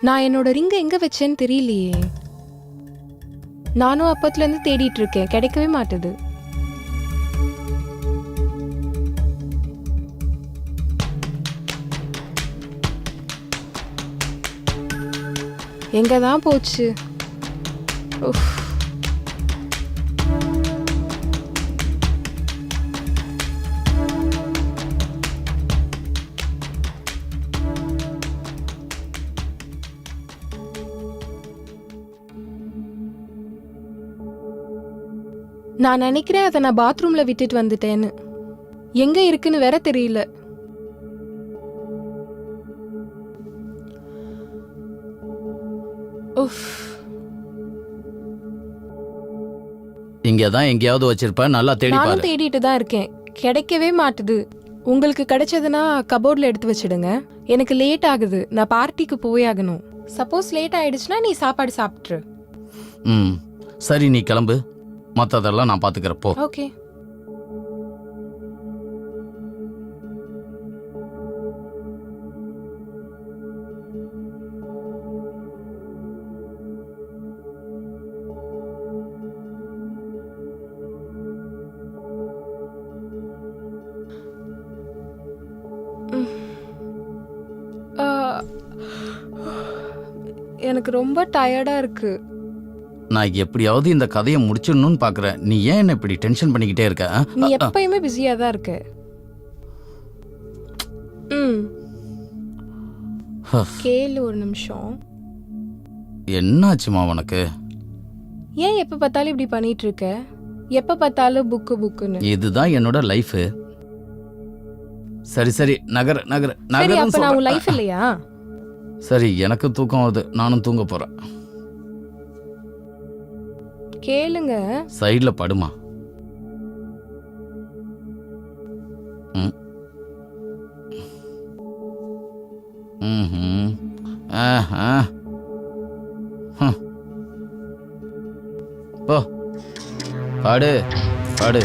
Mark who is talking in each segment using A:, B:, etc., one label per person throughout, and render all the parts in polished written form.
A: நான் என்னோட ரிங்கை எங்க வச்சேன்னு தெரியலையே. நானும் அப்பத்துல இருந்து தேடிட்டு இருக்கேன், கிடைக்கவே மாட்டுது. எங்கதான் போச்சு? உஃப். நான் நினைக்கிறேன் அதை நான் பாத்ரூம்ல விட்டுட்டு வந்துட்டேன்னு. எங்க இருக்குன்னு வேற தெரியல. உஃப்.
B: இங்கதான் எங்கேயாவது வச்சிருப்ப, நல்லா தேடி
A: நானும்
B: பாரு.
A: தேடிட்டு தான் இருக்கேன், கிடைக்கவே மாட்டுது. உங்களுக்கு கிடைச்சதுன்னா கபோர்ட்ல எடுத்து வச்சிடுங்க. எனக்கு லேட் ஆகுது, நான் பார்ட்டிக்கு போய் ஆகணும். சப்போஸ் லேட் ஆயிடுச்சுன்னா நீ சாப்பாடு சாப்பிட்ரு.
B: ம் சரி, நீ கிளம்பு, மற்றதெல்லாம் நான் பார்த்துக்கிறேன் போ.
A: ஓகே. எனக்கு ரொம்ப டயர்டா இருக்கு.
B: நான் எப்படியாவது இந்த கதையை முடிச்சிடணும்னு பார்க்குறேன். நீ ஏன் என்ன இப்படி டென்ஷன் பண்ணிக்கிட்டே இருக்க?
A: நீ எப்பயுமே பிஸியா தான் இருக்க. கேளு ஒரு நிமிஷம்.
B: என்னாச்சுமா உனக்கு?
A: ஏன் எப்ப பார்த்தாலும் இப்படி பண்ணிட்டு இருக்க? எப்ப பார்த்தாலும் புக்குன்னு.
B: இதுதான் என்னோட லைஃப். சரி சரி, நகர நகர
A: சரி,
B: நகர.
A: அப்ப நான் உன் லைஃப் இல்லையா?
B: சரி, எனக்கு தூக்கம் வருது, நானும் தூங்க போறேன்.
A: கேளுங்க.
B: சைடுல படுமா. ம் ம் ஆஹா போ, பாடு பாடு.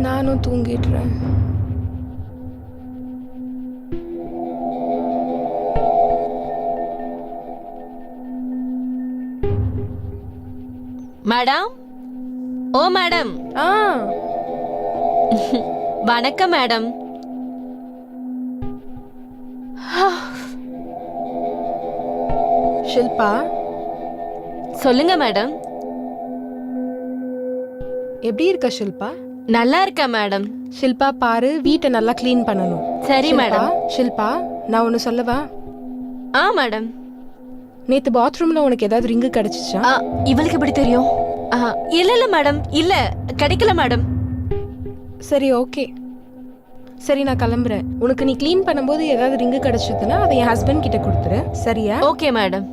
A: நானும் தூங்கிடுறேன்.
C: மேடம், ஓ மேடம். வணக்கம் மேடம்.
A: ஷில்பா,
C: சொல்லுங்க மேடம்.
A: எப்படி இருக்க ஷில்பா?
C: நல்லா இருக்க மேடம்.
A: ஷில்பா பாரு, வீட்டை நல்லா க்ளீன் பண்ணணும்.
C: சரி
A: ஷில்பா,
C: மேடம்.
A: ஷில்பா, நான் ஒன்னு சொல்லவா?
C: மேடம்.
A: நேத்து பாத்ரூம்ல உனக்கு ஏதாவது ரிங்கு கிடைச்சிச்சா?
C: இவளுக்கு எப்படி தெரியும்? இல்ல மேடம், இல்ல கிடைக்கல மேடம்.
A: சரி, ஓகே. சரி, நான் கிளம்புறேன். உனக்கு நீ க்ளீன் பண்ணும்போது ஏதாவது ரிங்கு கிடைச்சதுன்னா அதை என் ஹஸ்பண்ட் கிட்ட கொடுத்துரு, சரியா?
C: Okay madam.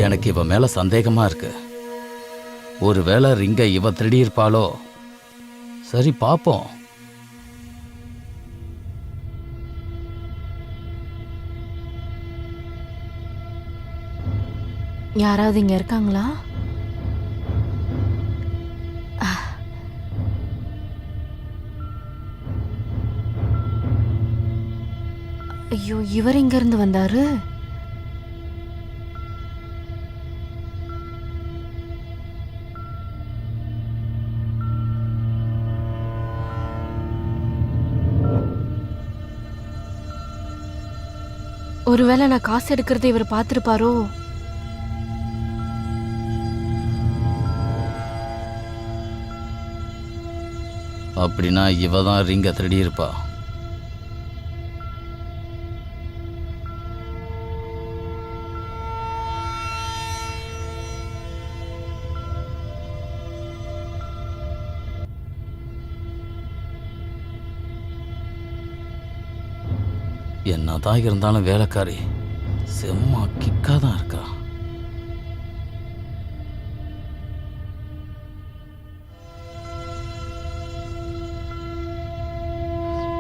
B: எனக்கு இவ மேல சந்தேகமா இருக்கு. ஒருவேளை ரிங்க இவ திருடி இருப்பாளோ? சரி பாப்போம்.
C: யாராவது இங்க இருக்காங்களா? ஐயோ, இவர் எங்க இருந்து வந்தாரு? ஒருவேளை நான் காசு எடுக்கிறதை இவர் பார்த்திருப்பாரோ?
B: அப்படின்னா இவ தான் ரிங்கை திருடி இருப்பா. என்னதான் இருந்தாலும் வேலைக்காரி செம்ம கிக்கா தான் இருக்கா.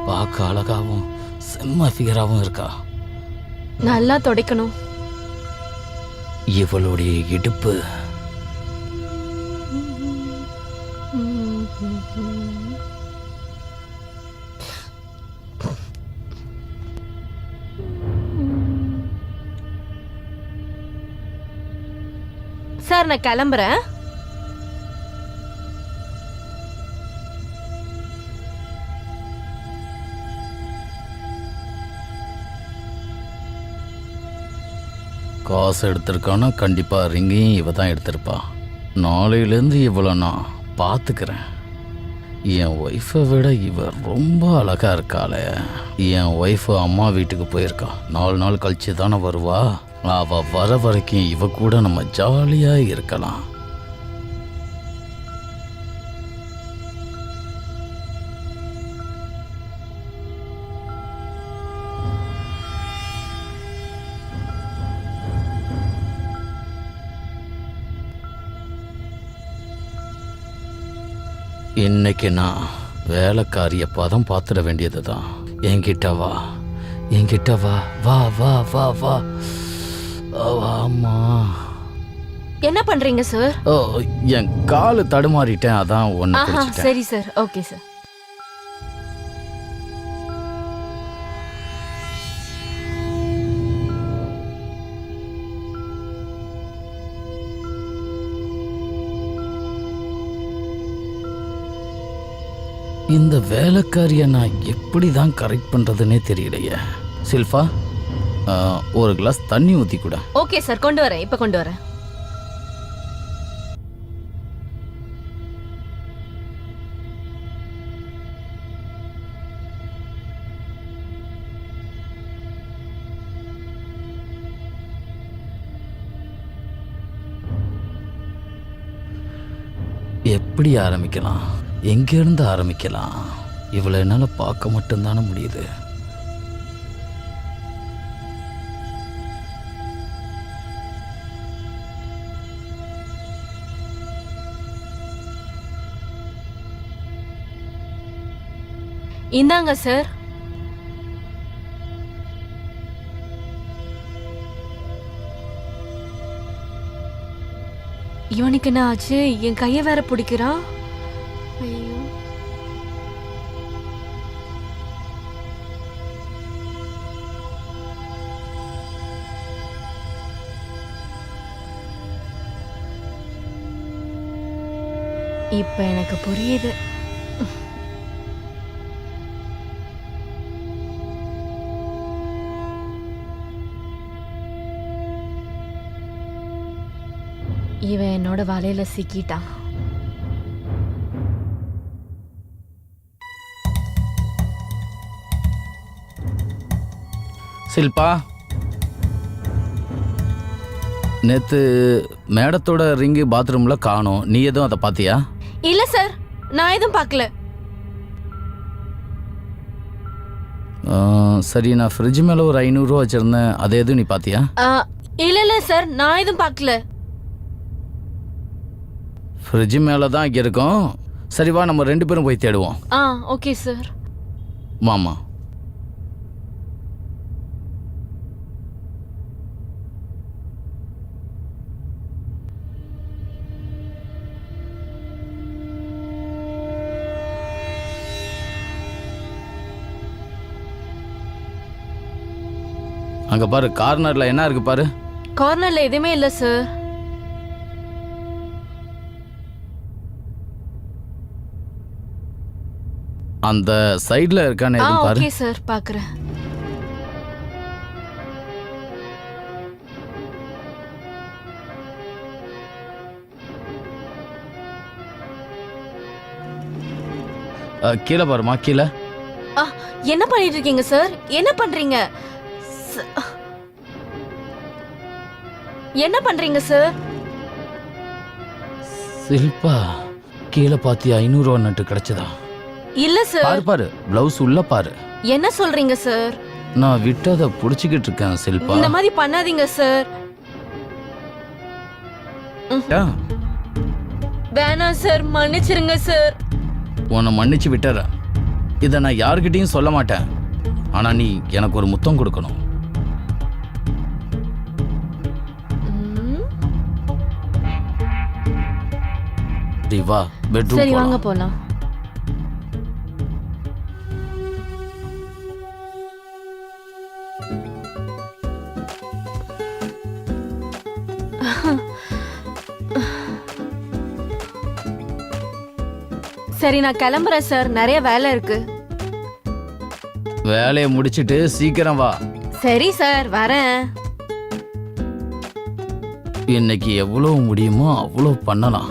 B: பார்க்க அழகாவும் செம்ம ஃபிகராகவும் இருக்கா.
C: நல்லா துடைக்கணும்.
B: இவளுடைய இடுப்பு
C: சார், நான் கிளம்புறேன்.
B: காசு எடுத்திருக்கானா கண்டிப்பா ரிங்கையும் இவ தான் எடுத்திருப்பா. நாளையிலேருந்து இவளை நான் பார்த்துக்கிறேன். என் ஒய்ஃபை விட இவ ரொம்ப அழகா இருக்காளே. என் ஒய்ஃபு அம்மா வீட்டுக்கு போயிருக்கா. 4 நாள் கழிச்சு தானே வருவா. அவ வர வரைக்கும் இவ கூட நம்ம ஜாலியா இருக்கலாம். இன்னைக்கு நான் வேலைக்காரிய பதம் பார்த்துட வேண்டியது தான். என்கிட்ட வா, என்கிட்ட வா, வா வா வா வா. ஆமா.
C: என்ன பண்றீங்க சார்?
B: ஓ, என் காலு தடுமாறிட்டேன், அதான் ஒன்று
C: ஆஹா,
B: பிடிச்சிட்டேன்.
C: சரி சார். Okay sir.
B: இந்த வேலைக்காரியை நான் எப்படி தான் கரெக்ட் பண்ணுறதுன்னே தெரியலையே. சில்ஃபா, ஒரு கிளாஸ் தண்ணி ஊற்றி கூட.
C: ஓகே சார், கொண்டு வரேன். இப்போ கொண்டு வரேன்.
B: எப்படி ஆரம்பிக்கலாம், எங்கேருந்து ஆரம்பிக்கலாம்? இவ்வளோ என்னால் பார்க்க மட்டும்தானே முடியுது.
C: இந்தாங்க சார். இவனுக்கு என்ன ஆச்சு? என் கையை வேற பிடிக்கிறான். ஐயோ, இப்ப எனக்கு புரியுது. இவன் என்னோட வலையில சிக்கிட்டான்.
B: சில்பா, நேற்று மேடத்தோட ரிங்கு பாத்ரூமில் காணோம். நீ எதுவும் அதை பார்த்தியா?
C: இல்ல சார், நான் எதுவும் பார்க்கல.
B: சரி, நான் ஃப்ரிட்ஜ் மேலே ஒரு 500 ரூபா வச்சுருந்தேன், அதை எதுவும் நீ பார்த்தியா?
C: இல்ல இல்ல சார், நான் எதுவும் பார்க்கல.
B: ஃப்ரிட்ஜ் மேலே தான் இங்கே இருக்கோம். சரி வா, நம்ம 2 பேரும் போய் தேடுவோம்.
C: Okay sir.
B: மாமா, அங்க பாரு, கார்னர்ல என்ன இருக்கு பாரு.
C: கார்னர்ல எதுவுமே இல்ல சார்.
B: அந்த சைடுல இருக்கான்னு எதுவும் பாரு.
C: ஓகே சார், பாக்குறேன்.
B: கீழே பாருமா, கீழே.
C: என்ன பண்ணிட்டு இருக்கீங்க சார்? என்ன பண்றீங்க? ச- என்ன பண்றீங்க சார்?
B: சில்பா, கீழே பாத்தி 500 ரூபா நட்டு கிடைச்சதா?
C: இல்ல சார்.
B: பாரு பாரு, பிளவுஸ் உள்ள பாரு.
C: என்ன சொல்றீங்க சார்?
B: நான் விட்டதை புடிச்சுக்கிட்டு இருக்கேன் சில்பா.
C: இந்த மாதிரி பண்ணாதீங்க சார்.
B: ஏன்?
C: வேணாம் சார், மன்னிச்சிருங்க சார்.
B: உன்னை மன்னிச்சு விட்டுறேன். இதை நான் யாருக்கிட்டையும் சொல்ல மாட்டேன். ஆனா நீ எனக்கு ஒரு முத்தம் கொடுக்கணும்.
C: ம்,
B: சரி, வா பெட்ரூம்
C: சரி வாங்க
B: போலாம்.
C: போலாம். சரி, நான் கிளம்புறேன் சார். நிறைய வேலை இருக்கு.
B: வேலையை முடிச்சிட்டு சீக்கிரம் வா.
C: சரி சார், வரேன்.
B: இன்னைக்கு எவ்வளவு முடியுமோ அவ்வளவு பண்ணலாம்.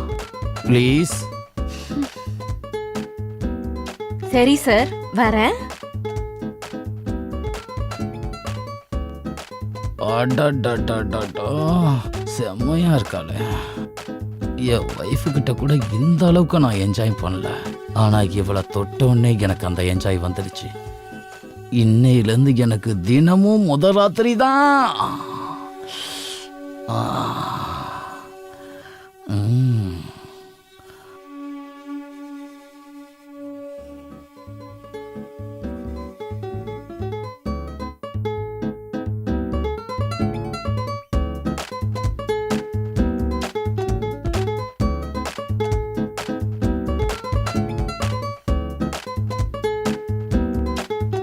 B: ப்ளீஸ்.
C: சரி சார், வரேன்.
B: அடடடடடா, செம்மையா இருக்காளே. என் ஒய்ஃபு கிட்ட கூட இந்த அளவுக்கு நான் என்ஜாய் பண்ணல. ஆனா இவளை தொட்ட உடனே எனக்கு அந்த என்ஜாய் வந்துடுச்சு. இன்னையிலேருந்து எனக்கு தினமும் முதல் ராத்திரி தான்.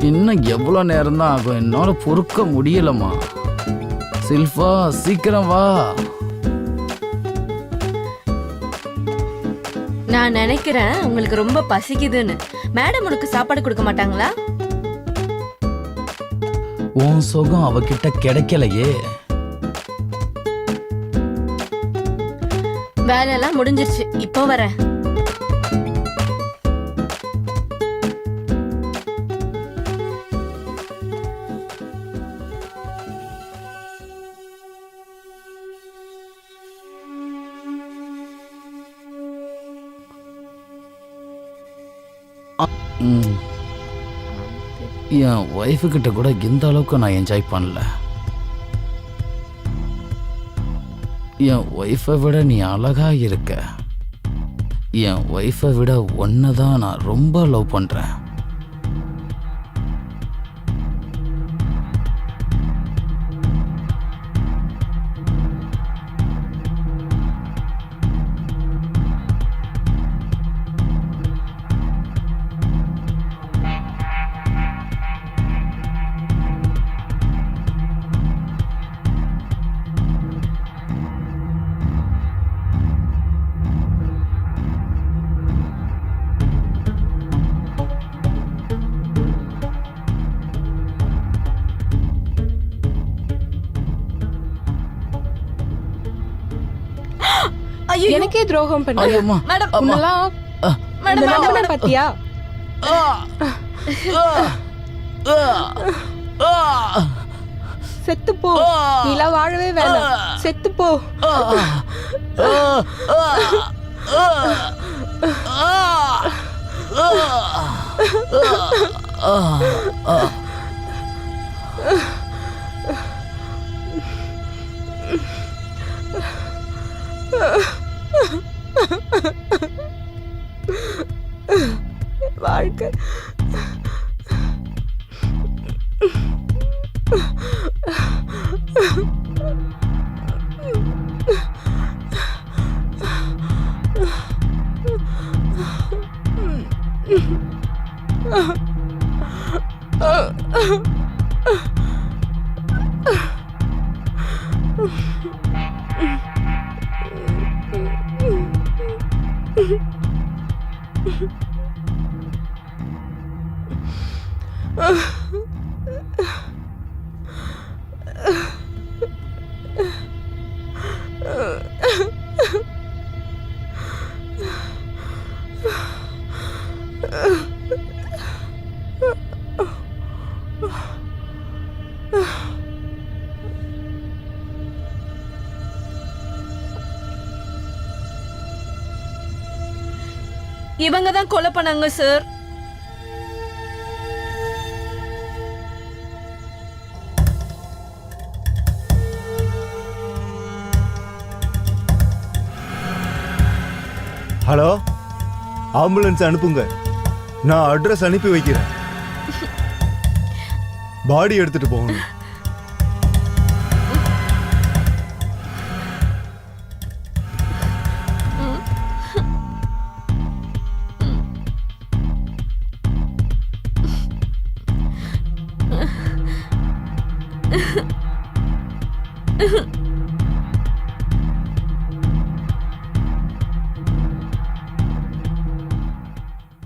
B: இன்னும் எவ்வளோ நேரம் தான் ஆகும்? என்னால பொறுக்க முடியலம்மா. சில்பா, சீக்கிரம் வா.
C: நான் நினைக்கிறேன் உங்களுக்கு ரொம்ப பசிக்குதுன்னு. மேடம் உனக்கு சாப்பாடு கொடுக்க மாட்டாங்களா?
B: உன் சுகம் அவகிட்ட கிடைக்கலையே.
C: வேலையெல்லாம் முடிஞ்சிருச்சு, இப்போ வரேன்.
B: என் ஒய்ஃபு கிட்ட கூட இந்த அளவுக்கு நான் என்ஜாய் பண்ணல. என் ஒய்ஃபை விட நீ அழகா இருக்க. என் ஒய்ஃபை விட ஒன்றை தான் நான் ரொம்ப லவ் பண்றேன்.
A: எனக்கே துரோகம் பண்ணியா?
B: ஐயம்மா,
C: மேடம்,
A: உன்னெல்லாம்
C: மேடம்,
A: இந்த
C: மேடம்,
A: நம்பனை பத்தியா? செத்து போ. நீலாம் வாழவே வேணாம். செத்து போ. வாழ்க்கை
C: இவங்க தான் கொலை பண்ணாங்க சார்.
D: ஹலோ, ஆம்புலன்ஸ் அனுப்புங்க. நான் அட்ரஸ் அனுப்பி வைக்கிறேன். பாடி எடுத்துட்டு போகணும்.
C: Uh-huh.